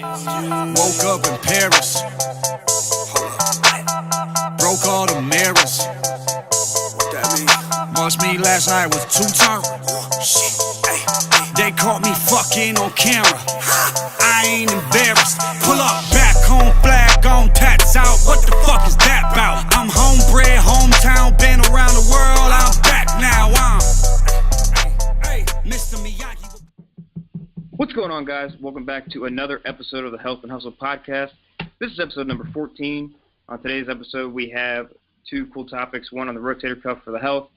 Woke up in Paris, broke all the mirrors. What that mean? Watched me last night was two-tone. They caught me fucking on camera. I ain't embarrassed. Pull up, back home, flag on, tats out. What the fuck is that about? I'm homebred, hometown, been around the world. I'm back now. Mr. Miyagi. What's going on, guys? Welcome back to another episode of the Health and Hustle podcast. This is episode number 14. On today's episode, we have two cool topics. One on the rotator cuff for the health,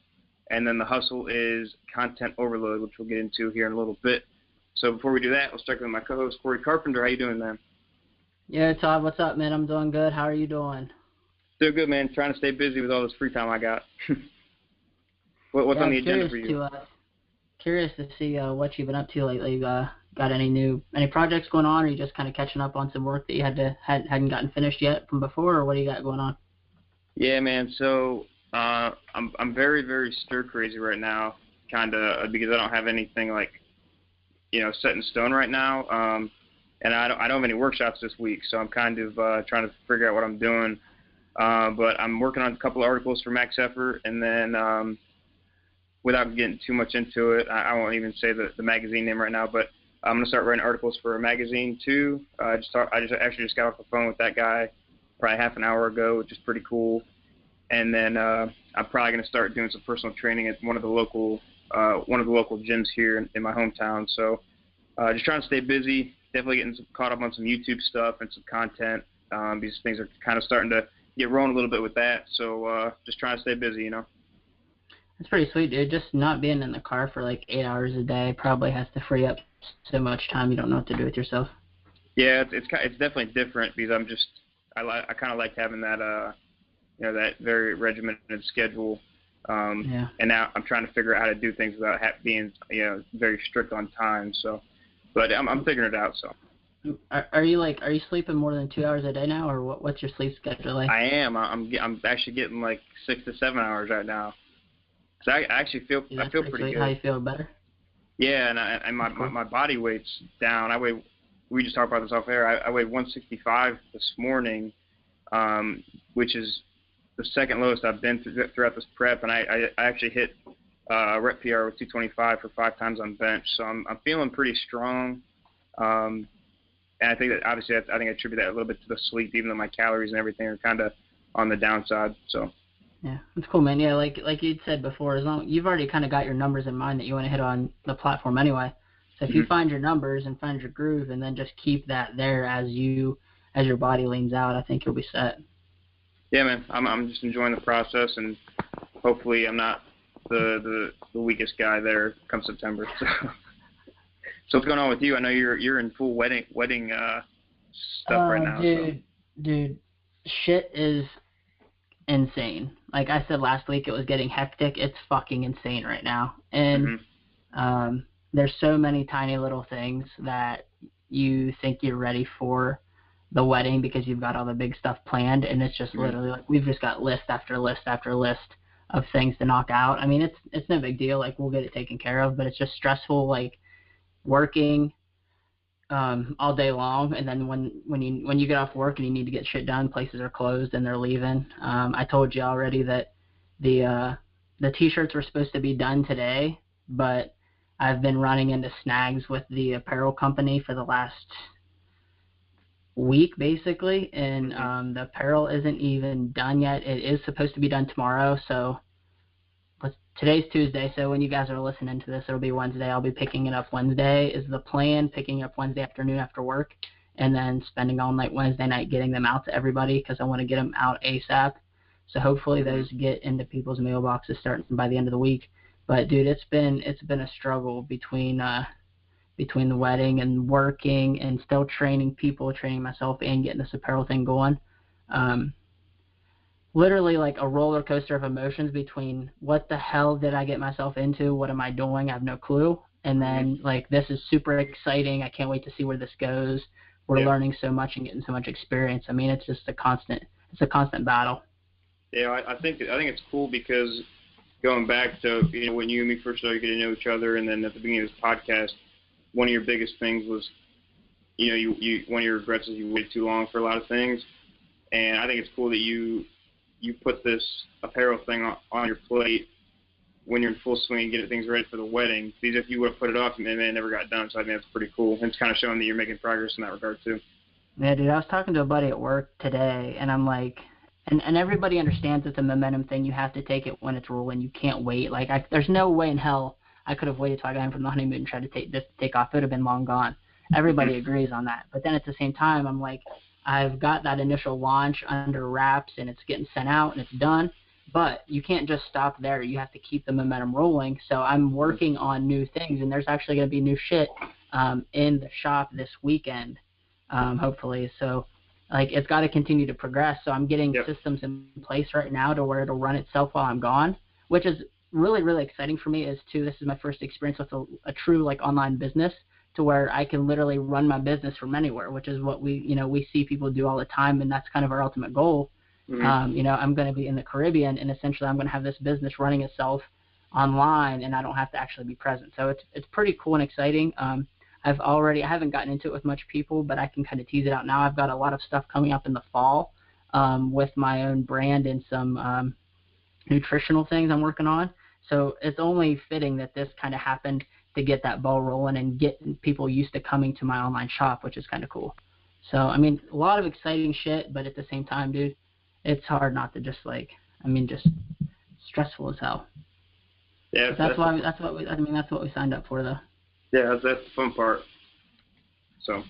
and then the hustle is content overload, which we'll get into here in a little bit. So before we do that, we'll start with my co-host, Corey Carpenter. How you doing, man? Yeah, Todd, what's up, man? I'm doing good. How are you doing? Doing good, man. Trying to stay busy with all this free time I got. What's on the agenda for you? Curious to see what you've been up to lately. Got any projects going on, or are you just kind of catching up on some work that you hadn't gotten finished yet from before, or what do you got going on? Yeah, man. So I'm very, very stir crazy right now, kind of because I don't have anything set in stone right now, and I don't have any workshops this week, so I'm kind of trying to figure out what I'm doing. But I'm working on a couple of articles for Max Effort, and then without getting too much into it, I won't even say the magazine name right now, but I'm going to start writing articles for a magazine too. I just got off the phone with that guy probably half an hour ago, which is pretty cool. And then I'm probably going to start doing some personal training at one of the local gyms here in my hometown. So just trying to stay busy, definitely getting caught up on some YouTube stuff and some content. These things are kind of starting to get rolling a little bit with that. So just trying to stay busy, you know. That's pretty sweet, dude. Just not being in the car for like 8 hours a day probably has to free up so much time you don't know what to do with yourself. Yeah, it's definitely different because I kind of like having that that very regimented schedule. And now I'm trying to figure out how to do things without being very strict on time. So, but I'm figuring it out. So. Are you sleeping more than 2 hours a day now, or what's your sleep schedule like? I am. I'm actually getting like 6 to 7 hours right now. So I actually feel pretty good. How you feel, better? Yeah, and my body weight's down. We just talked about this off air. I weighed 165 this morning, which is the second lowest I've been throughout this prep, and I actually hit rep PR with 225 for 5 times on bench. So I'm feeling pretty strong. And I think that obviously I attribute that a little bit to the sleep, even though my calories and everything are kind of on the downside. So. Yeah, that's cool, man. Yeah, like you'd said before, as long you've already kind of got your numbers in mind that you want to hit on the platform anyway. So if you find your numbers and find your groove, and then just keep that there as your body leans out, I think you'll be set. Yeah, man. I'm just enjoying the process, and hopefully I'm not the weakest guy there come September. So what's going on with you? I know you're in full wedding stuff right now. Dude, shit is insane. Like I said last week, it was getting hectic. It's fucking insane right now. And there's so many tiny little things that you think you're ready for the wedding because you've got all the big stuff planned, and it's just literally like we've just got list after list after list of things to knock out. I mean, it's no big deal. Like we'll get it taken care of, but it's just stressful, like working all day long, and then when you get off work and you need to get shit done, places are closed and they're leaving. I told you already that the t-shirts were supposed to be done today, but I've been running into snags with the apparel company for the last week basically, and the apparel isn't even done yet. It is supposed to be done tomorrow, so today's Tuesday, so when you guys are listening to this, it'll be Wednesday. I'll be picking it up Wednesday is the plan, picking up Wednesday afternoon after work, and then spending all night Wednesday night getting them out to everybody because I want to get them out ASAP. So hopefully those get into people's mailboxes starting by the end of the week. But dude, it's been a struggle between the wedding and working and still training myself and getting this apparel thing going. Literally like a roller coaster of emotions between what the hell did I get myself into? What am I doing? I have no clue. And then like, this is super exciting. I can't wait to see where this goes. We're learning so much and getting so much experience. I mean, it's just a constant battle. Yeah, I think it's cool because going back to, when you and me first started getting to know each other, and then at the beginning of this podcast, one of your biggest things was you one of your regrets is you waited too long for a lot of things. And I think it's cool that you put this apparel thing on your plate when you're in full swing, getting things ready for the wedding. Because if you would have put it off, man, it never got done. So I think that's pretty cool. And it's kind of showing that you're making progress in that regard too. Yeah, dude, I was talking to a buddy at work today, and I'm like, and everybody understands it's a momentum thing. You have to take it when it's rolling. You can't wait. Like, there's no way in hell I could have waited till I got in from the honeymoon and tried to take off. It would have been long gone. Everybody agrees on that. But then at the same time, I'm like, I've got that initial launch under wraps, and it's getting sent out, and it's done. But you can't just stop there. You have to keep the momentum rolling. So I'm working on new things, and there's actually going to be new shit in the shop this weekend, hopefully. So, like, it's got to continue to progress. So I'm getting systems in place right now to where it'll run itself while I'm gone, which is really, really exciting for me. This is my first experience with a true, like, online business, to where I can literally run my business from anywhere, which is what we see people do all the time, and that's kind of our ultimate goal. Mm-hmm. I'm going to be in the Caribbean, and essentially I'm going to have this business running itself online, and I don't have to actually be present. So it's pretty cool and exciting. I haven't gotten into it with much people, but I can kind of tease it out now. I've got a lot of stuff coming up in the fall with my own brand and some nutritional things I'm working on. So it's only fitting that this kind of happened to get that ball rolling and get people used to coming to my online shop, which is kind of cool. So, I mean, a lot of exciting shit, but at the same time, dude, it's hard not to just just stressful as hell. Yeah, that's what we signed up for, though. Yeah, that's the fun part. So,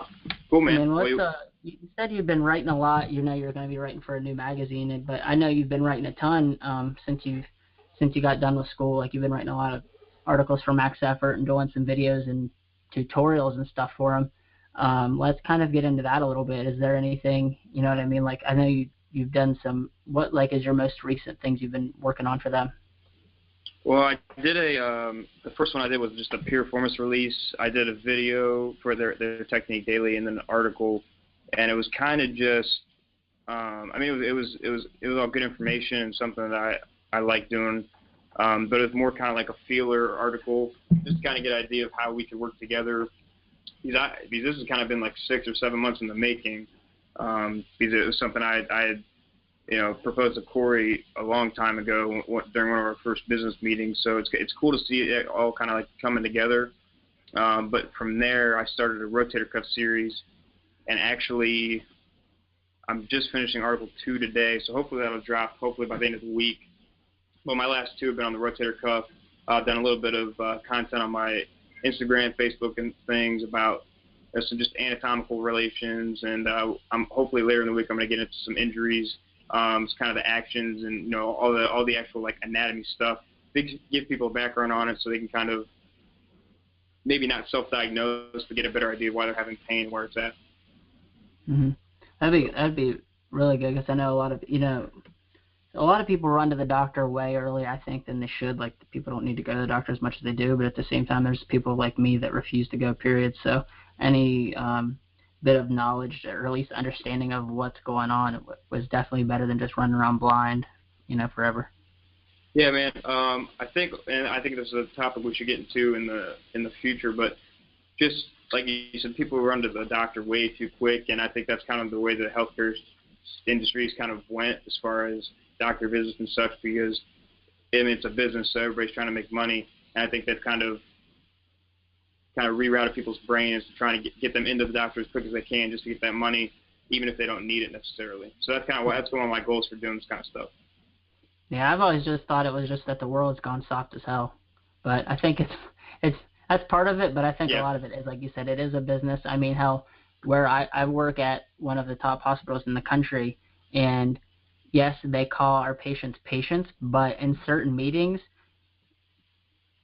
cool, man. I mean, you said you've been writing a lot. You're going to be writing for a new magazine, but I know you've been writing a ton since you got done with school. Like, you've been writing a lot of articles for Max Effort and doing some videos and tutorials and stuff for them. Let's kind of get into that a little bit. Is there anything, you know what I mean? Like, I know you've done some, what, like, is your most recent things you've been working on for them? Well, I did the first one I did was just a pure performance release. I did a video for their Technique Daily and then an article, and it was kind of just, it was all good information and something that I like doing. But it was more kind of like a feeler article, just to kind of get an idea of how we could work together. Because this has kind of been like 6 or 7 months in the making. Because it was something I had, proposed to Corey a long time ago during one of our first business meetings. So it's cool to see it all kind of like coming together. But from there, I started a Rotator cuff series, and actually, I'm just finishing article 2 today. So hopefully that'll drop hopefully by the end of the week. Well, my last 2 have been on the Rotator cuff. I've done a little bit of content on my Instagram, Facebook, and things about some just anatomical relations, and I'm hopefully later in the week I'm going to get into some injuries, kind of the actions, and all the actual like anatomy stuff. Give people a background on it so they can kind of maybe not self-diagnose, but get a better idea of why they're having pain, where it's at. Mm-hmm. That'd be really good, because I know a lot of people run to the doctor way earlier, I think, than they should. Like, people don't need to go to the doctor as much as they do, but at the same time, there's people like me that refuse to go, period. So any bit of knowledge, or at least understanding of what's going on, was definitely better than just running around blind, forever. Yeah, man. I think this is a topic we should get into in the future, but just like you said, people run to the doctor way too quick, and I think that's kind of the way the healthcare industry has kind of went as far as doctor visits and such, because it's a business, so everybody's trying to make money, and I think they've kind of rerouted people's brains to trying to get them into the doctor as quick as they can, just to get that money, even if they don't need it necessarily. So that's one of my goals for doing this kind of stuff. Yeah, I've always just thought it was just that the world's gone soft as hell, but I think that's part of it. But I think a lot of it is, like you said, it is a business. I mean, hell, where I work at one of the top hospitals in the country, and yes, they call our patients, but in certain meetings,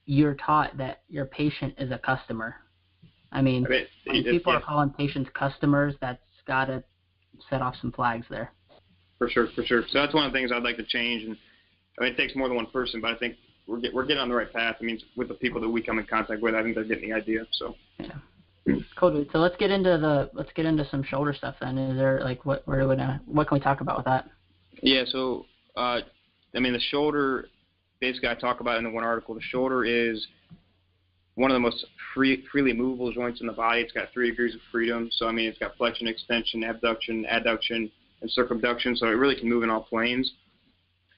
you're taught that your patient is a customer. I mean when people are calling patients customers, that's got to set off some flags there. For sure. So that's one of the things I'd like to change. And it takes more than one person, but I think we're getting on the right path. I mean, with the people that we come in contact with, I think they're getting the idea. So. Yeah. Cool, dude. So let's get into some shoulder stuff then. Is there like what can we talk about with that? Yeah. So the shoulder, basically, I talk about in the one article. The shoulder is one of the most freely movable joints in the body. It's got 3 degrees of freedom. So, I mean, it's got flexion, extension, abduction, adduction, and circumduction. So it really can move in all planes,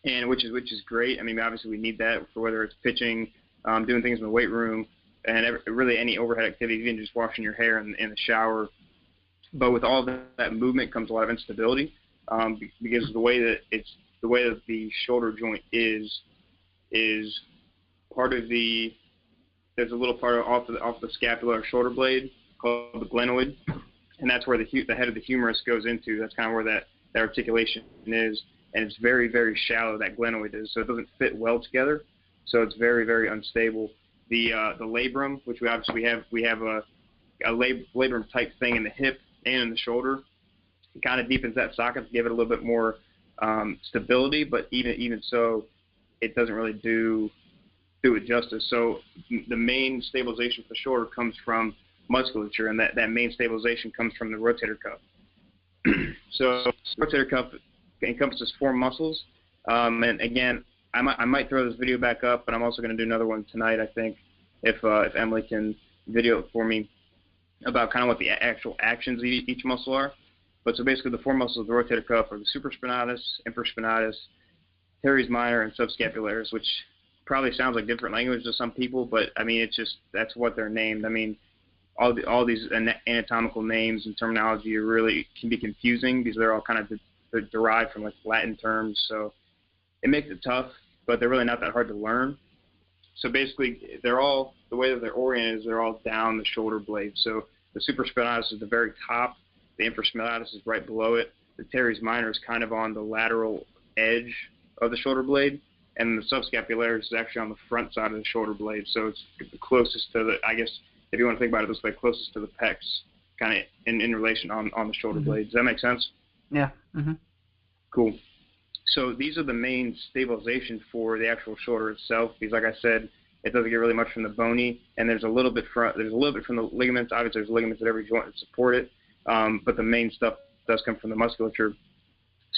and which is great. I mean, obviously we need that for whether it's pitching, doing things in the weight room, and really any overhead activity, even just washing your hair in the shower. But with all that movement comes a lot of instability, because the way that the shoulder joint is part of there's a little part off the scapula or shoulder blade called the glenoid, and that's where the head of the humerus goes into. That's kind of where that articulation is, and it's very, very shallow, that glenoid is, so it doesn't fit well together. So it's very, very unstable. The labrum, which we have a labrum type thing in the hip and in the shoulder. It kind of deepens that socket to give it a little bit more stability, but even so, it doesn't really do it justice. So the main stabilization for the shoulder comes from musculature, and that main stabilization comes from the rotator cuff. So the rotator cuff encompasses 4 muscles, and again, I might throw this video back up, but I'm also going to do another one tonight, I think, if Emily can video it for me, about kind of what the actual actions of each muscle are. But so basically the 4 muscles of the rotator cuff are the supraspinatus, infraspinatus, teres minor, and subscapularis, which probably sounds like different language to some people, but I mean, it's just, that's what they're named. I mean, all these anatomical names and terminology really can be confusing because they're all kind of derived from like Latin terms, so it makes it tough, but they're really not that hard to learn. So basically, they're all, the way that they're oriented is they're all down the shoulder blade. So the supraspinatus is the very top, the infraspinatus is right below it, the teres minor is kind of on the lateral edge of the shoulder blade, and the subscapularis is actually on the front side of the shoulder blade. So it's the closest to the, I guess, if you want to think about it this way, closest to the pecs, kind of in relation on the shoulder blade. Does that make sense? Yeah. Mm-hmm. Cool. So these are the main stabilization for the actual shoulder itself, because like I said, it doesn't get really much from the bony, and there's a little bit from the ligaments. Obviously, there's ligaments at every joint that support it, but the main stuff does come from the musculature.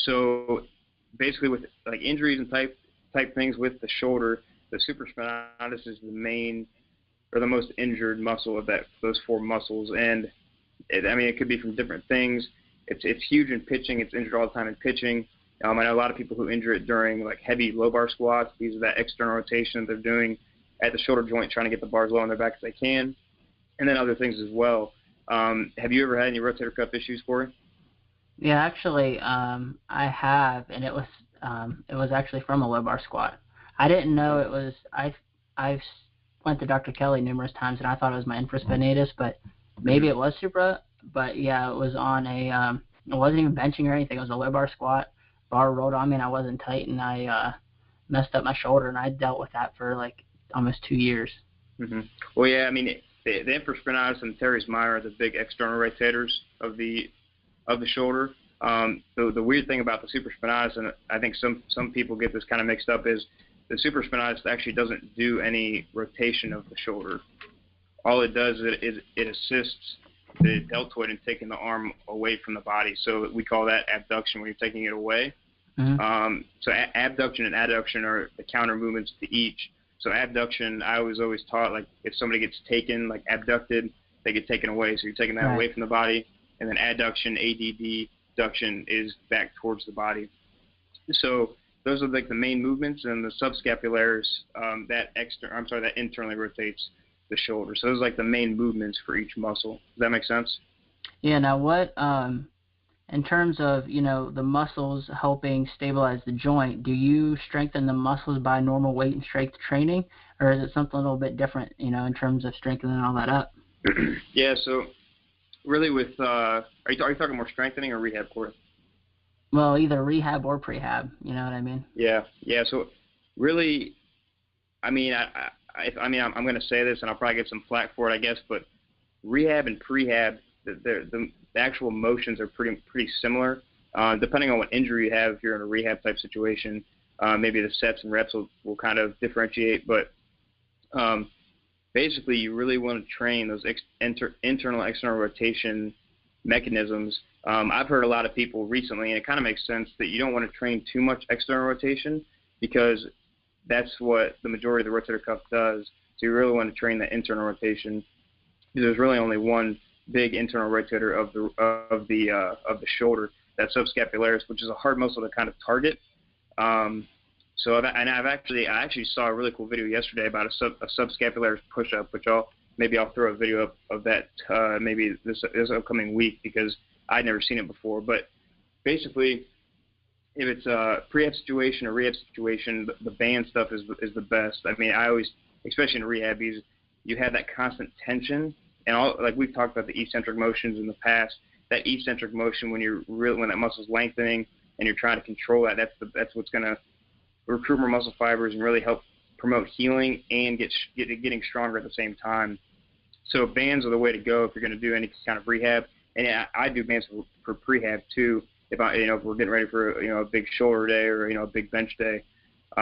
So basically, with like injuries and type things with the shoulder, the supraspinatus is the main or the most injured muscle of those 4 muscles, and it could be from different things. It's huge in pitching. It's injured all the time in pitching. I know a lot of people who injure it during like heavy low bar squats. These are that external rotation they're doing at the shoulder joint, trying to get the bars low on their back as they can, and then other things as well. Have you ever had any rotator cuff issues, Corey? Yeah, actually, I have, and it was actually from a low bar squat. I didn't know it was. I've went to Dr. Kelly numerous times, and I thought it was my infraspinatus, but maybe it was supra. But yeah, it was on a. It wasn't even benching or anything. It was a low bar squat. Bar rolled on me, and I wasn't tight, and I messed up my shoulder, and I dealt with that for like almost 2 years. Mm-hmm. Well, yeah, I mean, the infraspinatus and teres minor are the big external rotators of the shoulder. The weird thing about the supraspinatus, and I think some people get this kind of mixed up, is the supraspinatus actually doesn't do any rotation of the shoulder. All it does is it assists the deltoid in taking the arm away from the body. So we call that abduction when you're taking it away. Mm-hmm. So abduction and adduction are the counter movements to each. So abduction, I was always taught, like if somebody gets taken, like abducted, they get taken away. So you're taking that away from the body. And then adduction, adduction is back towards the body. So those are like the main movements, and the subscapularis, that internally rotates the shoulder. So those are like the main movements for each muscle. Does that make sense? Yeah. Now, what in terms of the muscles helping stabilize the joint, do you strengthen the muscles by normal weight and strength training, or is it something a little bit different? In terms of strengthening all that up. Yeah. So really, with are you talking more strengthening or rehab, Corey? Well, either rehab or prehab. You know what I mean? Yeah. So really, I mean, I'm going to say this, and I'll probably get some flack for it, I guess, but rehab and prehab, the actual motions are pretty similar. Depending on what injury you have, if you're in a rehab type situation, maybe the sets and reps will kind of differentiate. But basically, you really want to train those internal external rotation mechanisms. I've heard a lot of people recently, and it kind of makes sense, that you don't want to train too much external rotation, because that's what the majority of the rotator cuff does. So you really want to train the internal rotation. There's really only one big internal rotator of the shoulder, that subscapularis, which is a hard muscle to kind of target. So I actually saw a really cool video yesterday about a subscapularis push-up, which I'll throw a video up of that maybe this upcoming week, because I'd never seen it before. But basically, if it's a pre-ab situation or rehab situation, the band stuff is the best. I mean, I always, especially in rehab, you have that constant tension, and like we've talked about the eccentric motions in the past. That eccentric motion, when that muscle's lengthening and you're trying to control that, that's what's going to recruit more muscle fibers and really help promote healing and getting stronger at the same time. So bands are the way to go if you're going to do any kind of rehab. And I do bands for prehab too. If we're getting ready for a big shoulder day or a big bench day. So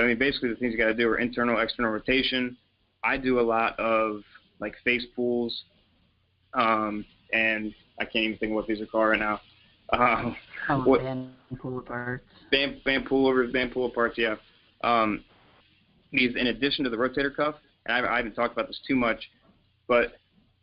I mean, basically the things you got to do are internal, external rotation. I do a lot of like face pulls, and I can't even think of what these are called right now. Band pull aparts. Band pullovers, band pull aparts, yeah. These, in addition to the rotator cuff, and I haven't talked about this too much, but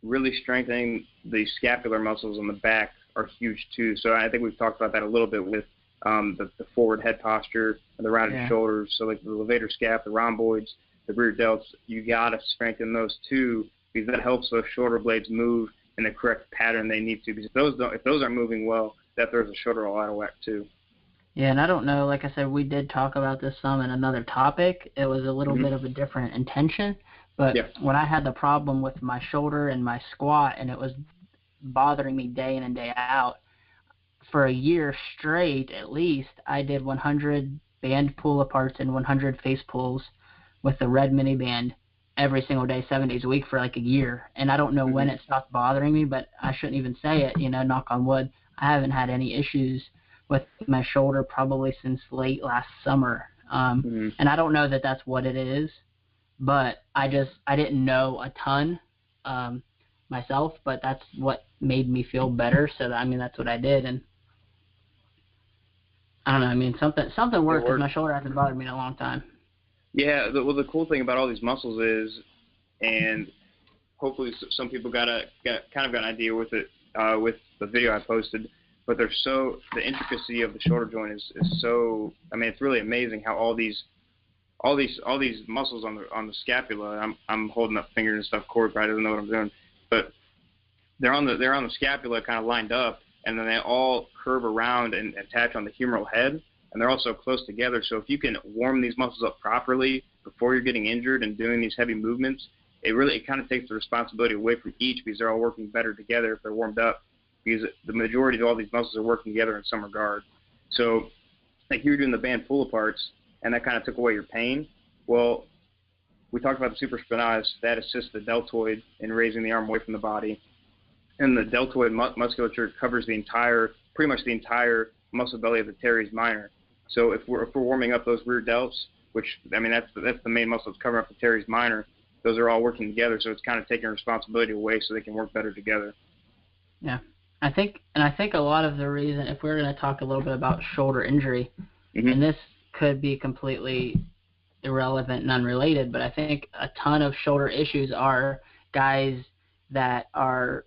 really strengthening the scapular muscles on the back are huge too. So I think we've talked about that a little bit with the forward head posture, and the rounded shoulders. So like the levator scap, the rhomboids, the rear delts, you gotta strengthen those too, because that helps those shoulder blades move in the correct pattern they need to. Because if those aren't moving well, that throws the shoulder all out of whack too. Yeah, and I don't know, like I said, we did talk about this some in another topic. It was a little bit of a different intention, but when I had the problem with my shoulder and my squat, and it was bothering me day in and day out, for a year straight at least, I did 100 band pull aparts and 100 face pulls with the red mini band every single day, 7 days a week for like a year. And I don't know when it stopped bothering me, but I shouldn't even say it, knock on wood. I haven't had any issues with my shoulder probably since late last summer. And I don't know that that's what it is, but I didn't know a ton myself, but that's what made me feel better. So that's what I did. And I don't know, something worked, because my shoulder hasn't bothered me in a long time. Yeah, the cool thing about all these muscles is, and hopefully some people got an idea with it, with the video I posted, but the intricacy of the shoulder joint is so, it's really amazing how all these muscles on the scapula, I'm holding up fingers and stuff, Corey probably doesn't know what I'm doing, but they're on the scapula kind of lined up, and then they all curve around and attach on the humeral head, and they're also close together. So if you can warm these muscles up properly before you're getting injured and doing these heavy movements, it kind of takes the responsibility away from each, because they're all working better together if they're warmed up, because the majority of all these muscles are working together in some regard. So like you were doing the band pull aparts, and that kind of took away your pain. Well, we talked about the supraspinatus. That assists the deltoid in raising the arm away from the body. And the deltoid musculature covers pretty much the entire muscle belly of the teres minor. So if we're warming up those rear delts, which, that's the main muscle that's covering up the teres minor, those are all working together. So it's kind of taking responsibility away so they can work better together. Yeah. I think a lot of the reason, if we're going to talk a little bit about shoulder injury, and this could be completely irrelevant and unrelated, but I think a ton of shoulder issues are guys that are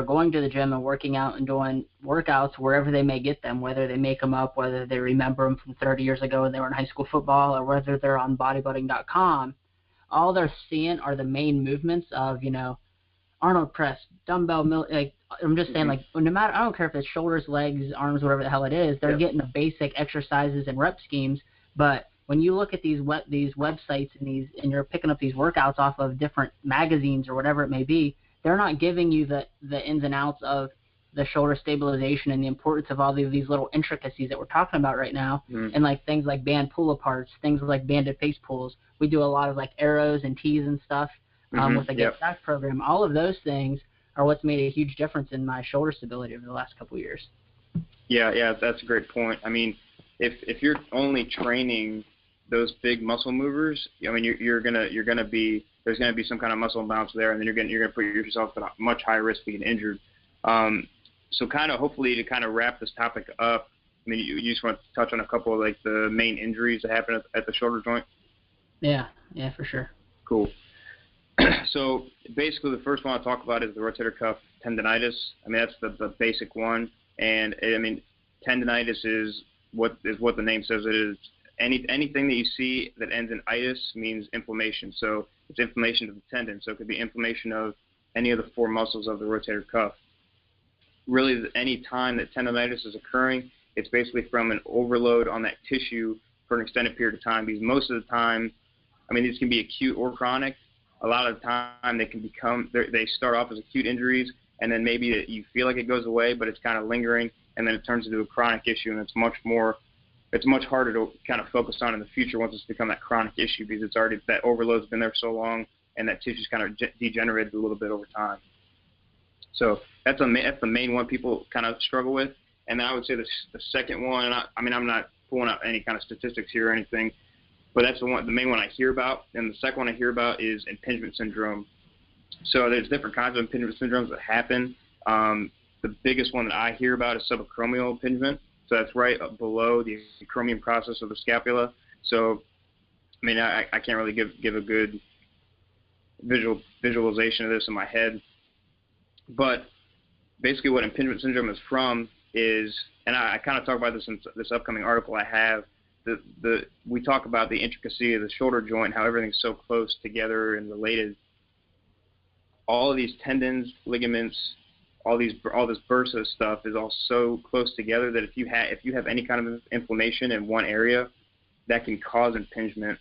going to the gym and working out and doing workouts wherever they may get them, whether they make them up, whether they remember them from 30 years ago when they were in high school football, or whether they're on bodybuilding.com. All they're seeing are the main movements of, Arnold press, dumbbell, I'm just saying, no matter, I don't care if it's shoulders, legs, arms, whatever the hell it is, they're getting the basic exercises and rep schemes. But when you look at these websites and you're picking up these workouts off of different magazines or whatever it may be, they're not giving you the ins and outs of the shoulder stabilization and the importance of all these little intricacies that we're talking about right now. And like things like band pull aparts, things like banded face pulls. We do a lot of like arrows and tees and stuff with the Get Stacked program. All of those things are what's made a huge difference in my shoulder stability over the last couple of years. Yeah, that's a great point. If you're only training those big muscle movers, there's gonna be some kind of muscle imbalance there, and then you're gonna put yourself at a much higher risk of getting injured. So hopefully to kind of wrap this topic up, you just want to touch on a couple of like the main injuries that happen at the shoulder joint. Yeah, for sure. Cool. So basically, the first one I'll talk about is the rotator cuff tendonitis. I mean, that's the basic one, and I mean, tendonitis is what the name says it is. Anything that you see that ends in itis means inflammation. So it's inflammation of the tendon. So it could be inflammation of any of the 4 muscles of the rotator cuff. Really, any time that tendonitis is occurring, it's basically from an overload on that tissue for an extended period of time. Because most of the time, I mean, these can be acute or chronic. A lot of the time, they start off as acute injuries, and then maybe you feel like it goes away, but it's kind of lingering, and then it turns into a chronic issue, and it's much harder to kind of focus on in the future once it's become that chronic issue, because it's already, that overload's been there so long, and that tissue's kind of degenerated a little bit over time. So that's the main one people kind of struggle with. And then I would say the second one, and I mean, I'm not pulling out any kind of statistics here or anything, but that's the main one I hear about. And the second one I hear about is impingement syndrome. So there's different kinds of impingement syndromes that happen. The biggest one that I hear about is subacromial impingement. So that's right up below the acromion process of the scapula. So, I mean, I can't really give a good visualization of this in my head. But basically what impingement syndrome is from is, and I kind of talk about this in this upcoming article I have, we talk about the intricacy of the shoulder joint, how everything's so close together and related. All of these tendons, ligaments, all this bursa stuff is all so close together that if you have any kind of inflammation in one area, that can cause impingement,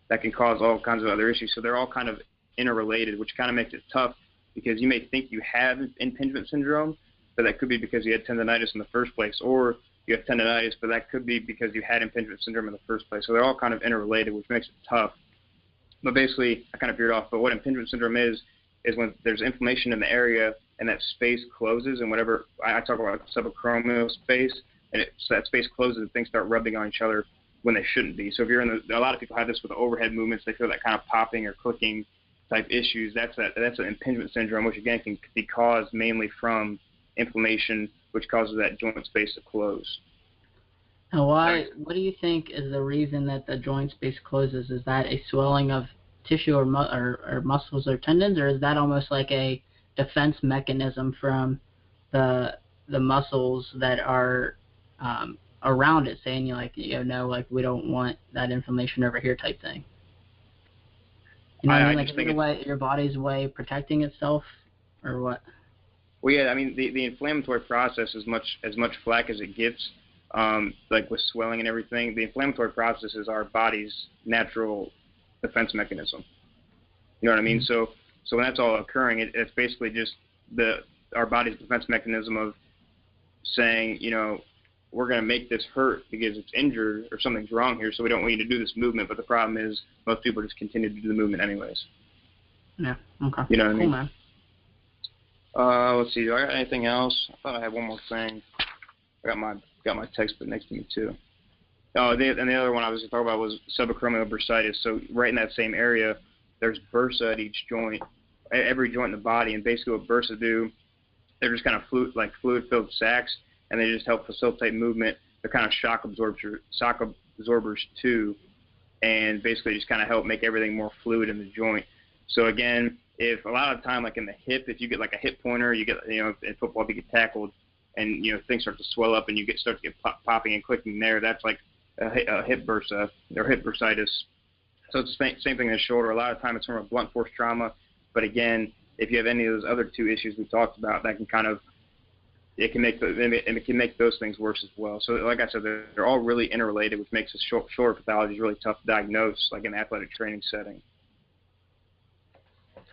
that can cause all kinds of other issues. So they're all kind of interrelated, which kind of makes it tough, because you may think you have impingement syndrome, but that could be because you had tendonitis in the first place, or you have tendonitis, but that could be because you had impingement syndrome in the first place. So they're all kind of interrelated, which makes it tough. But basically, I kind of veered off, but what impingement syndrome is when there's inflammation in the area and that space closes, and whatever, I talk about subacromial space, and so that space closes and things start rubbing on each other when they shouldn't be. So if you're a lot of people have this with the overhead movements, they feel that kind of popping or clicking type issues. That's an impingement syndrome, which again can be caused mainly from inflammation, which causes that joint space to close. Now, what do you think is the reason that the joint space closes? Is that a swelling of tissue or muscles or tendons, or is that almost like a defense mechanism from the muscles that are around it, saying we don't want that inflammation over here type thing? You know what I mean? Like, is it your body's way of protecting itself, or what? Well, yeah, I mean, the inflammatory process is as much flack as it gets, like with swelling and everything. The inflammatory process is our body's natural defense mechanism. You know what I mean? So when that's all occurring, it's basically just our body's defense mechanism of saying, we're going to make this hurt because it's injured or something's wrong here, so we don't want you to do this movement. But the problem is most people just continue to do the movement anyways. Yeah, okay. You know what I mean? Man. Let's see, do I got anything else? I thought I had one more thing. I got my textbook next to me too. Oh, and the other one I was going to talk about was subacromial bursitis. So right in that same area, there's bursa at each joint, every joint in the body, and basically what bursa do, they're just kind of fluid-filled sacs, and they just help facilitate movement. They're kind of shock absorbers too, and basically just kind of help make everything more fluid in the joint. So again, if a lot of the time, like in the hip, if you get like a hip pointer, you get, in football, if you get tackled and, things start to swell up and you start to get popping and clicking there, that's like a hip bursa or hip bursitis. So it's the same thing in the shoulder. A lot of time it's from a blunt force trauma. But again, if you have any of those other two issues we talked about, that can kind of, it can make those things worse as well. So like I said, they're all really interrelated, which makes the shoulder pathology really tough to diagnose, like in an athletic training setting.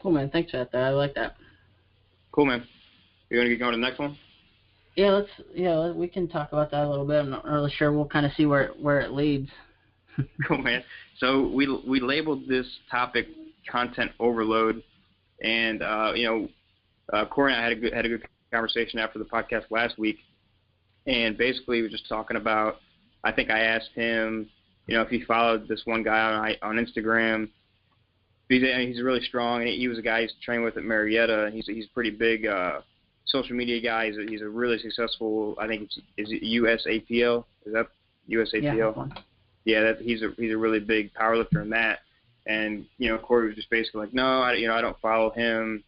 Cool, man. Thanks for that. I like that. Cool, man. You want to get going to the next one? Yeah, we can talk about that a little bit. I'm not really sure. We'll kind of see where it leads. Cool, man. So we labeled this topic content overload, and Corey and I had a good conversation after the podcast last week, and basically we were just talking about, I think I asked him, if he followed this one guy on Instagram. He's really strong, and he was a guy I used to train with at Marietta, and he's a pretty big social media guy. He's a really successful, I think is it USAPL? Is that USAPL? Yeah, Yeah, he's a really big powerlifter in that. And, Corey was just basically like, no, I don't follow him,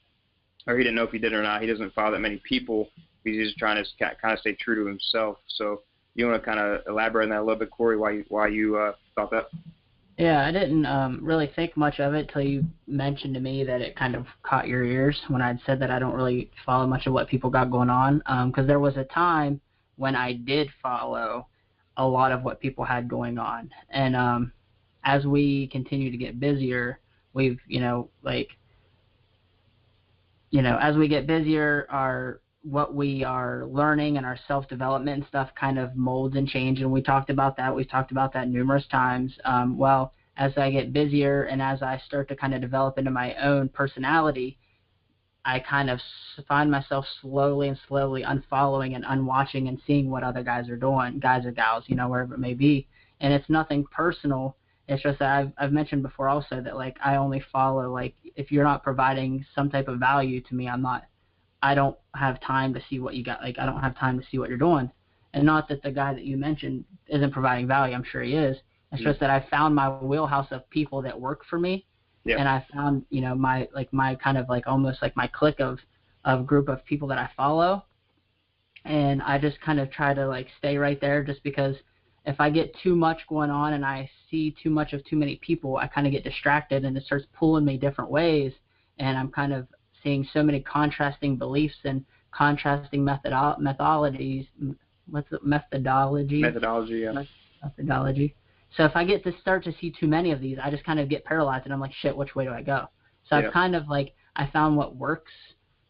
or he didn't know if he did or not. He doesn't follow that many people because he's just trying to kind of stay true to himself. So you want to kind of elaborate on that a little bit, Corey, why you thought that? Yeah, I didn't really think much of it till you mentioned to me that it kind of caught your ears when I'd said that I don't really follow much of what people got going on. Because there was a time when I did follow a lot of what people had going on. And as we continue to get busier, we've, as we get busier, what we are learning and our self-development and stuff kind of molds and change, and we talked about that. We've talked about that numerous times. Well, as I get busier and as I start to kind of develop into my own personality, I kind of find myself slowly unfollowing and unwatching and seeing what other guys are doing, guys or gals, wherever it may be. And it's nothing personal. It's just that I've mentioned before also that, like, I only follow, like, if you're not providing some type of value to me, I don't have time to see what you got. Like, I don't have time to see what you're doing. And not that the guy that you mentioned isn't providing value. I'm sure he is. It's just that I found my wheelhouse of people that work for me. Yeah. And I found, my kind of like almost like my clique of group of people that I follow. And I just kind of try to like stay right there, just because if I get too much going on and I see too much of too many people, I kind of get distracted and it starts pulling me different ways. And I'm kind of seeing so many contrasting beliefs and contrasting methodologies. What's it? Methodology. Yeah. Methodology. So if I get to start to see too many of these, I just kind of get paralyzed and I'm like, shit, which way do I go? So I've kind of like, I found what works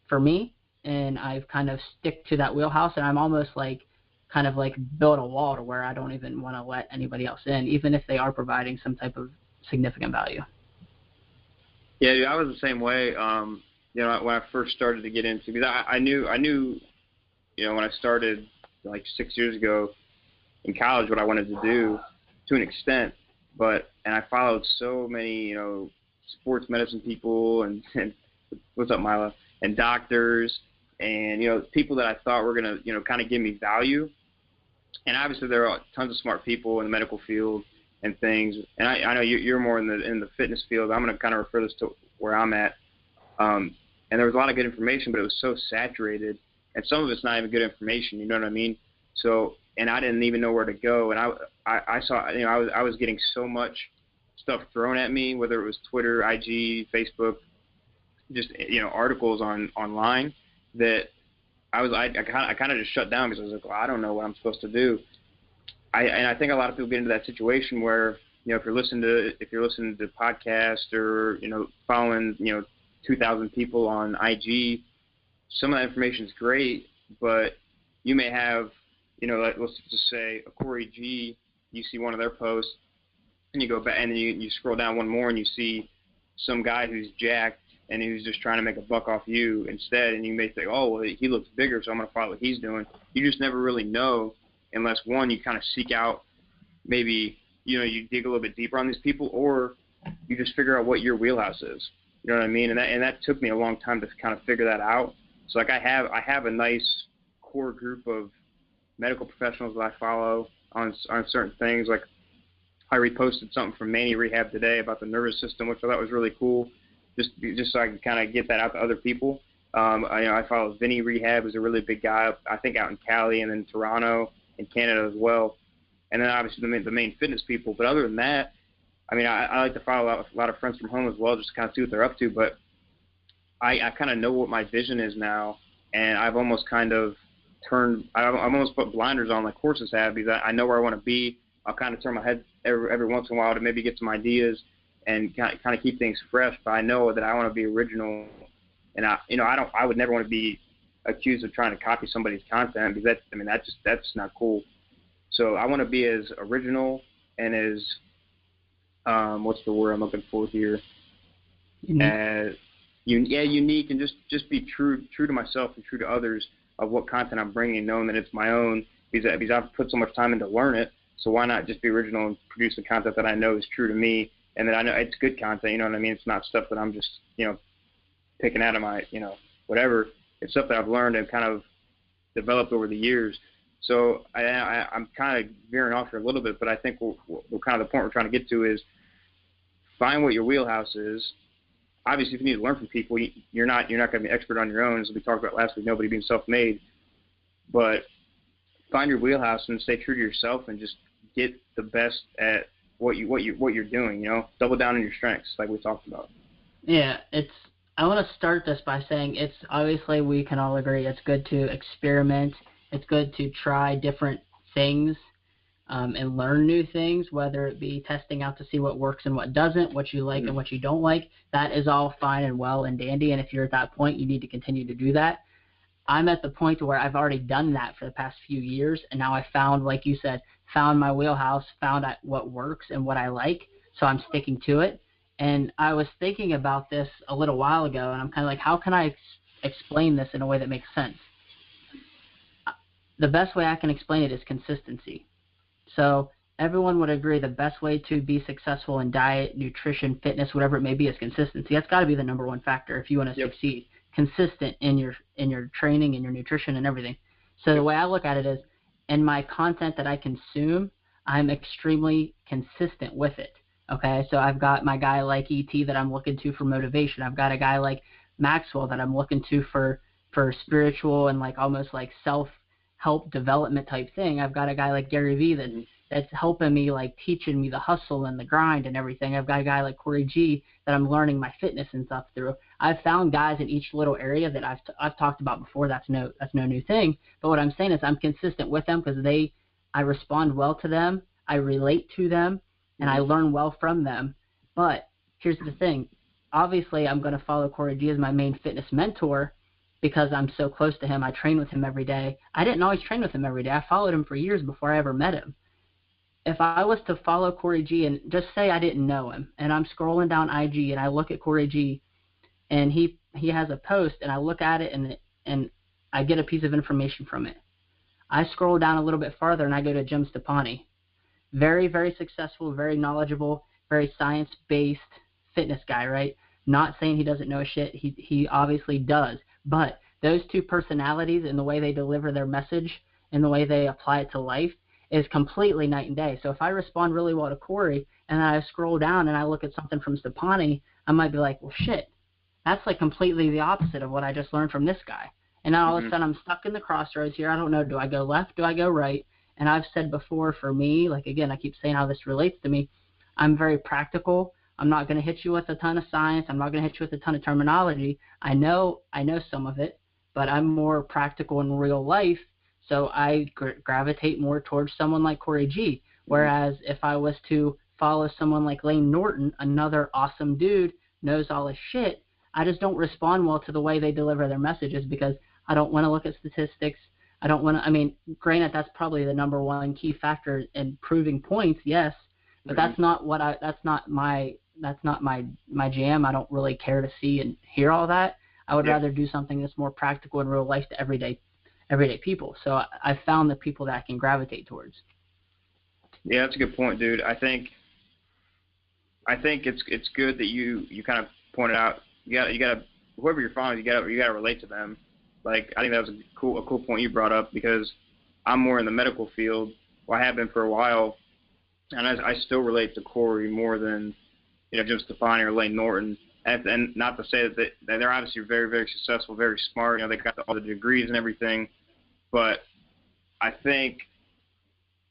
for me and I've kind of stick to that wheelhouse, and I'm almost like kind of like build a wall to where I don't even want to let anybody else in, even if they are providing some type of significant value. Yeah, I was the same way. When I first started to get into, because I knew, when I started like 6 years ago in college, what I wanted to do to an extent, and I followed so many, sports medicine people and what's up, Mila, and doctors and, people that I thought were going to, kind of give me value. And obviously there are tons of smart people in the medical field and things. And I know you're more in the fitness field. I'm going to kind of refer this to where I'm at. And there was a lot of good information, but it was so saturated, and some of it's not even good information. You know what I mean? So, and I didn't even know where to go. And I saw, I was getting so much stuff thrown at me, whether it was Twitter, IG, Facebook, just, articles online, that I kind of just shut down, because I was like, well, I don't know what I'm supposed to do. And I think a lot of people get into that situation where, if you're listening to podcasts or, following, 2,000 people on IG, some of that information is great, but you may have, like, let's just say a Corey G, you see one of their posts and you go back and then you scroll down one more and you see some guy who's jacked and who's just trying to make a buck off you instead, and you may think, oh, well, he looks bigger, so I'm going to follow what he's doing. You just never really know unless, one, you kind of seek out, maybe, you dig a little bit deeper on these people, or you just figure out what your wheelhouse is. You know what I mean? And that took me a long time to kind of figure that out. So, like, I have a nice core group of medical professionals that I follow on certain things. Like, I reposted something from Manny Rehab today about the nervous system, which I thought was really cool, just so I can kind of get that out to other people. I follow Vinny Rehab, who's a really big guy, I think, out in Cali and then Toronto and Canada as well. And then obviously the main fitness people. But other than that, I like to follow a lot of friends from home as well, just to kind of see what they're up to. But I kind of know what my vision is now, and I've almost kind of I've almost put blinders on like horses have, because I know where I want to be. I'll kind of turn my head every once in a while to maybe get some ideas and kind of keep things fresh. But I know that I want to be original, and I would never want to be accused of trying to copy somebody's content, because that's not cool. So I want to be as original and as what's the word I'm looking for here? Unique. Unique, and just be true to myself and true to others of what content I'm bringing, knowing that it's my own, because I've put so much time into learn it. So why not just be original and produce the content that I know is true to me, and that I know it's good content. You know what I mean? It's not stuff that I'm just picking out of my whatever. It's stuff that I've learned and kind of developed over the years. So I'm kind of veering off here a little bit, but I think we're kind of the point we're trying to get to is find what your wheelhouse is. Obviously, if you need to learn from people, you're not going to be an expert on your own. As we talked about last week, nobody being self-made. But find your wheelhouse and stay true to yourself, and just get the best at what you're doing. You know, double down on your strengths, like we talked about. Yeah, I want to start this by saying it's obviously, we can all agree, it's good to experiment. It's good to try different things and learn new things, whether it be testing out to see what works and what doesn't, what you like and what you don't like. That is all fine and well and dandy, and if you're at that point, you need to continue to do that. I'm at the point where I've already done that for the past few years, and now I found, like you said, found my wheelhouse, found out what works and what I like, so I'm sticking to it. And I was thinking about this a little while ago, and I'm kind of like, how can I explain this in a way that makes sense? The best way I can explain it is consistency. So everyone would agree the best way to be successful in diet, nutrition, fitness, whatever it may be, is consistency. That's got to be the number one factor if you want to succeed. Consistent in your training and your nutrition and everything. So the way I look at it is, in my content that I consume, I'm extremely consistent with it. Okay, so I've got my guy like ET that I'm looking to for motivation. I've got a guy like Maxwell that I'm looking to for spiritual and like almost like self-help development type thing. I've got a guy like Gary Vee that's helping me, like teaching me the hustle and the grind and everything. I've got a guy like Corey G that I'm learning my fitness and stuff through. I've found guys in each little area that I've talked about before. That's no new thing. But what I'm saying is I'm consistent with them because I respond well to them, I relate to them, and I learn well from them. But here's the thing. Obviously, I'm going to follow Corey G as my main fitness mentor because I'm so close to him. I train with him every day. I didn't always train with him every day. I followed him for years before I ever met him. If I was to follow Corey G and just say I didn't know him, and I'm scrolling down IG and I look at Corey G and he has a post and I look at it and I get a piece of information from it. I scroll down a little bit farther and I go to Jim Stepani. Very, very successful, very knowledgeable, very science-based fitness guy, right? Not saying he doesn't know shit. He obviously does. But those two personalities and the way they deliver their message and the way they apply it to life is completely night and day. So if I respond really well to Corey and then I scroll down and I look at something from Stepani, I might be like, well, shit, that's like completely the opposite of what I just learned from this guy. And now all of a sudden I'm stuck in the crossroads here. I don't know, do I go left? Do I go right? And I've said before, for me, like, again, I keep saying how this relates to me. I'm very practical. I'm not going to hit you with a ton of science. I'm not going to hit you with a ton of terminology. I know some of it, but I'm more practical in real life. So I gravitate more towards someone like Corey G. Whereas if I was to follow someone like Lane Norton, another awesome dude, knows all his shit, I just don't respond well to the way they deliver their messages because I don't want to look at statistics. I don't want to, I mean, granted, that's probably the number one key factor in proving points, yes, but that's not my jam. I don't really care to see and hear all that. I would rather do something that's more practical in real life to everyday people. So I found the people that I can gravitate towards. Yeah, that's a good point, dude. I think it's good that you kind of pointed out you gotta whoever you're following, you gotta relate to them. Like, I think that was a cool point you brought up because I'm more in the medical field. Well, I have been for a while, and I still relate to Corey more than Jim Stepani or Lane Norton. And not to say that they're obviously very, very successful, very smart. They got all the degrees and everything. But I think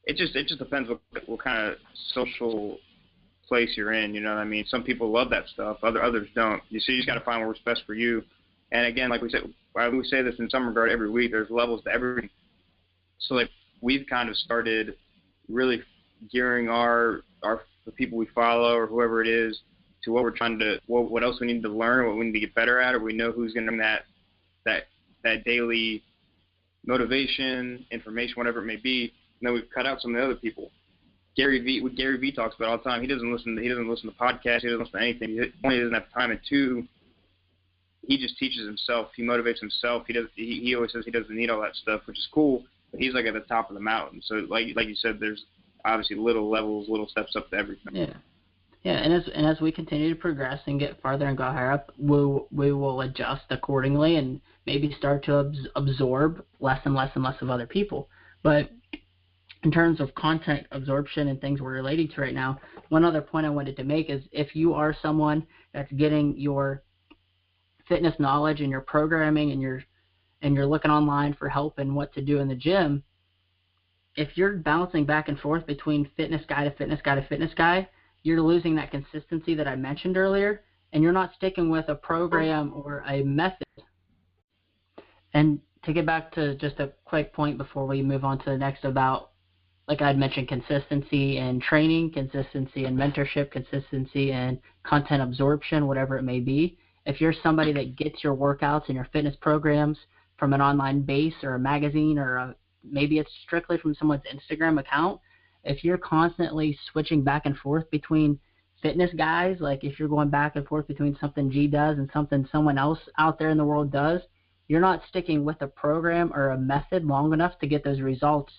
it just depends what kind of social place you're in. You know what I mean? Some people love that stuff. Others don't. You see, you just got to find what's best for you. And again, like we say this in some regard every week. There's levels to everything. So like we've kind of started really gearing the people we follow or whoever it is to what we're trying to, what else we need to learn, what we need to get better at, or we know who's going to bring that daily motivation, information, whatever it may be. And then we've cut out some of the other people. Gary Vee talks about all the time. He doesn't listen to podcasts. He doesn't listen to anything. One, he doesn't have time, and two, he just teaches himself. He motivates himself. He always says he doesn't need all that stuff, which is cool. But he's like at the top of the mountain. So like you said, there's obviously little levels, little steps up to everything. Yeah. Yeah, and as we continue to progress and get farther and go higher up, we will adjust accordingly and maybe start to absorb less and less and less of other people. But in terms of content absorption and things we're relating to right now, one other point I wanted to make is if you are someone that's getting your fitness knowledge and your programming and you're looking online for help and what to do in the gym, if you're bouncing back and forth between fitness guy to fitness guy to fitness guy, you're losing that consistency that I mentioned earlier, and you're not sticking with a program or a method. And to get back to just a quick point before we move on to the next about, like I'd mentioned, consistency and training, consistency and mentorship, consistency and content absorption, whatever it may be. If you're somebody that gets your workouts and your fitness programs from an online base or a magazine or maybe it's strictly from someone's Instagram account, if you're constantly switching back and forth between fitness guys, like if you're going back and forth between something G does and something someone else out there in the world does, you're not sticking with a program or a method long enough to get those results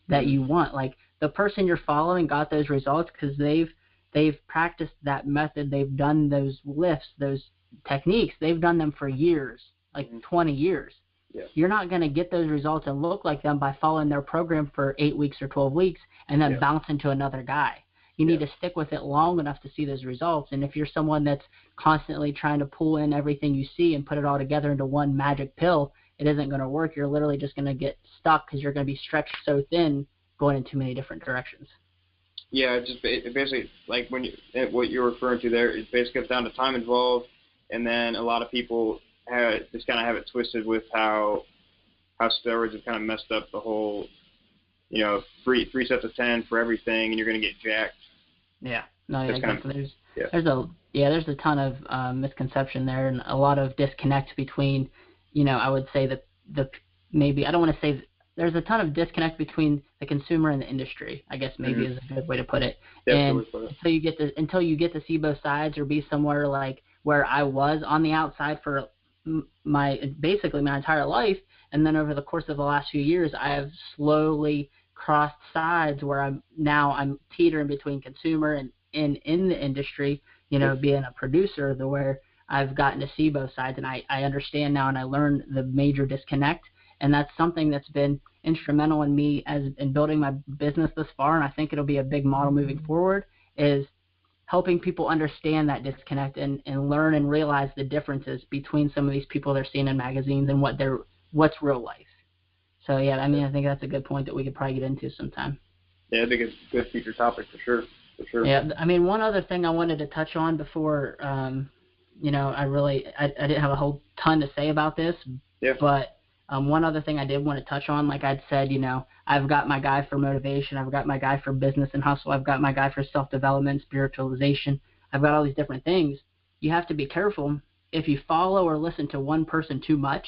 that you want. Like the person you're following got those results because they've practiced that method, they've done those lifts, those techniques, they've done them for years, like 20 years. Yeah. You're not going to get those results and look like them by following their program for 8 weeks or 12 weeks and then bounce into another guy. You need to stick with it long enough to see those results. And if you're someone that's constantly trying to pull in everything you see and put it all together into one magic pill, it isn't going to work. You're literally just going to get stuck because you're going to be stretched so thin going in too many different directions. Yeah, it basically, like what you're referring to there, it basically comes down to time involved, and then a lot of people just kind of have it twisted with how steroids have kind of messed up the whole, three sets of 10 for everything, and you're going to get jacked. Yeah, no, yeah, exactly. There's a ton of misconception there, and a lot of disconnect between, I would say that maybe I don't want to say there's a ton of disconnect between the consumer and the industry, I guess maybe is a good way to put it. And until you get to see both sides or be somewhere like where I was on the outside for basically my entire life, and then over the course of the last few years, I have slowly crossed sides where I'm teetering between consumer and in the industry, being a producer, where I've gotten to see both sides, and I understand now, and I learned the major disconnect, and that's something that's been instrumental in me in building my business this far, and I think it'll be a big model moving forward, is helping people understand that disconnect and learn and realize the differences between some of these people they're seeing in magazines and what's real life. So, yeah, I think that's a good point that we could probably get into sometime. Yeah, I think it's a good future topic for sure. Yeah, one other thing I wanted to touch on before, I didn't have a whole ton to say about this, but one other thing I did want to touch on, like I'd said, I've got my guy for motivation, I've got my guy for business and hustle, I've got my guy for self-development, spiritualization, I've got all these different things. You have to be careful. If you follow or listen to one person too much,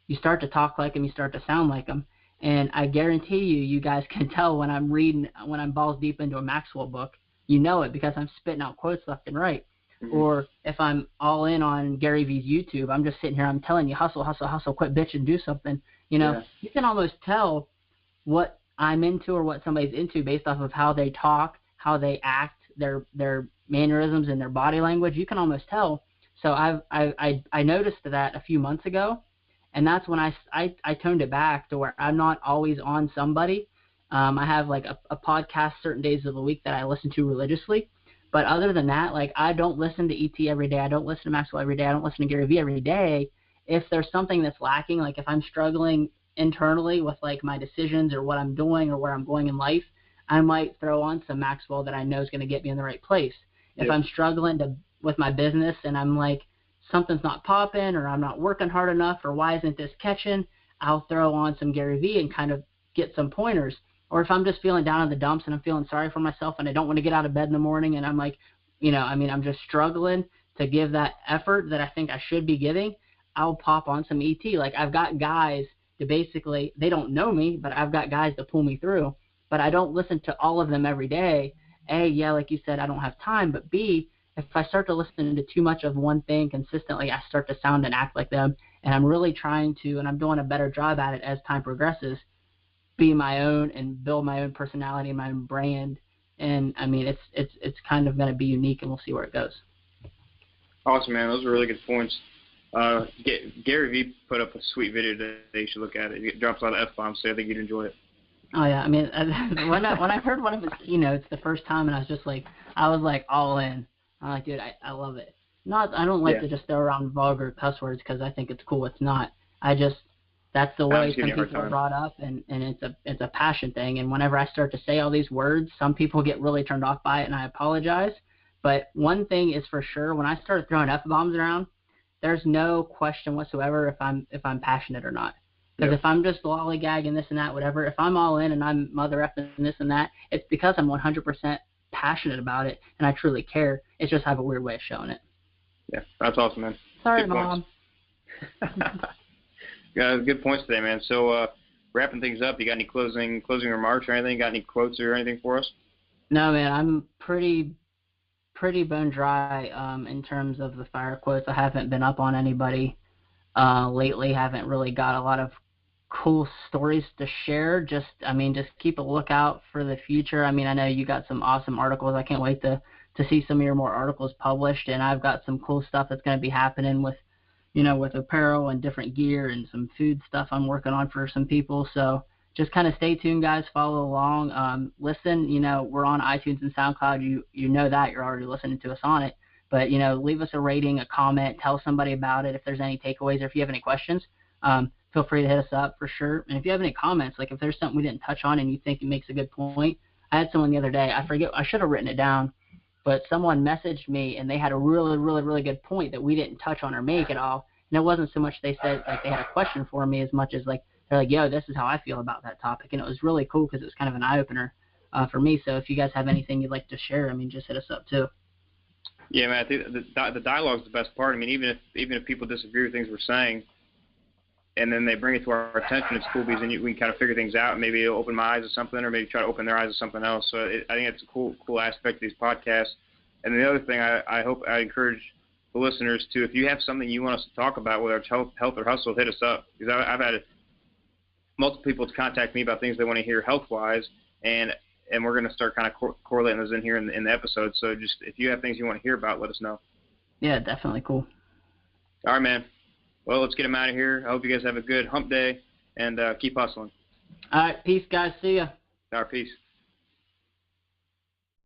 you start to talk like them, you start to sound like them. And I guarantee you guys can tell when I'm balls deep into a Maxwell book, it because I'm spitting out quotes left and right. Mm-hmm. Or if I'm all in on Gary V's YouTube, I'm just sitting here, I'm telling you, hustle, hustle, hustle, quit bitching, do something. You can almost tell what I'm into or what somebody's into based off of how they talk, how they act, their mannerisms and their body language. You can almost tell. So I noticed that a few months ago, and that's when I toned it back to where I'm not always on somebody. I have like a podcast certain days of the week that I listen to religiously. But other than that, like I don't listen to ET every day. I don't listen to Maxwell every day. I don't listen to Gary Vee every day. If there's something that's lacking, like if I'm struggling internally with like my decisions or what I'm doing or where I'm going in life, I might throw on some Maxwell that I know is going to get me in the right place. If I'm struggling with my business and I'm like, something's not popping or I'm not working hard enough or why isn't this catching, I'll throw on some Gary Vee and kind of get some pointers. Or if I'm just feeling down in the dumps and I'm feeling sorry for myself and I don't want to get out of bed in the morning and I'm like, I'm just struggling to give that effort that I think I should be giving, I'll pop on some ET. Like I've got guys to basically, they don't know me, but I've got guys to pull me through. But I don't listen to all of them every day. A, yeah, like you said, I don't have time. But B, if I start to listen to too much of one thing consistently, I start to sound and act like them. And I'm really trying to, and I'm doing a better job at it as time progresses, be my own and build my own personality and my own brand. And it's kind of going to be unique, and we'll see where it goes. Awesome, man. Those are really good points. Gary Vee put up a sweet video today. You should look at it. It drops a lot of F-bombs, so I think you'd enjoy it. Oh yeah, I mean, when I heard one of his keynotes the first time, and I was like all in. I'm like, dude, I love it. Not, I don't like Yeah. to just throw around vulgar cuss words because I think it's cool. It's not. I just that's the I'm way just giving some you a hard people are time. brought up, and it's a passion thing. And whenever I start to say all these words, some people get really turned off by it, and I apologize. But one thing is for sure, when I start throwing f-bombs around, there's no question whatsoever if I'm passionate or not. Because Yep. if I'm just lollygagging this and that, whatever, if I'm all in and I'm mother effing this and that, it's because I'm 100% passionate about it and I truly care. It's just I have a weird way of showing it. Yeah, that's awesome, man. Sorry, Good points. Mom. Yeah, good points today, man. So, wrapping things up, you got any closing remarks or anything? Got any quotes or anything for us? No, man, I'm pretty bone dry in terms of the fire quotes. I haven't been up on anybody lately. Haven't really got a lot of cool stories to share. Just keep a lookout for the future. I mean, I know you got some awesome articles. I can't wait to see some of your more articles published, and I've got some cool stuff that's going to be happening with with apparel and different gear and some food stuff I'm working on for some people. So just kind of stay tuned, guys. Follow along. Listen, we're on iTunes and SoundCloud. You know that you're already listening to us on it. But leave us a rating, a comment, tell somebody about it if there's any takeaways or if you have any questions. Feel free to hit us up for sure. And if you have any comments, like if there's something we didn't touch on and you think it makes a good point, I had someone the other day. I forget. I should have written it down, but someone messaged me and they had a really, really, really good point that we didn't touch on or make at all. And it wasn't so much they said like they had a question for me as much as like they're like, yo, this is how I feel about that topic. And it was really cool because it was kind of an eye opener for me. So if you guys have anything you'd like to share, just hit us up too. Yeah, man. I think the dialogue is the best part. I mean, even if people disagree with things we're saying, and then they bring it to our attention, it's cool because then we can kind of figure things out. And maybe it'll open my eyes to something, or maybe try to open their eyes to something else. So I think it's a cool aspect of these podcasts. And the other thing I encourage the listeners to, if you have something you want us to talk about, whether it's health or hustle, hit us up, because I've had multiple people to contact me about things they want to hear health-wise, and we're going to start kind of correlating those in here in the episode. So just if you have things you want to hear about, let us know. Yeah, definitely cool. All right, man. Well, let's get them out of here. I hope you guys have a good hump day, and keep hustling. All right, peace, guys. See ya. All right, peace.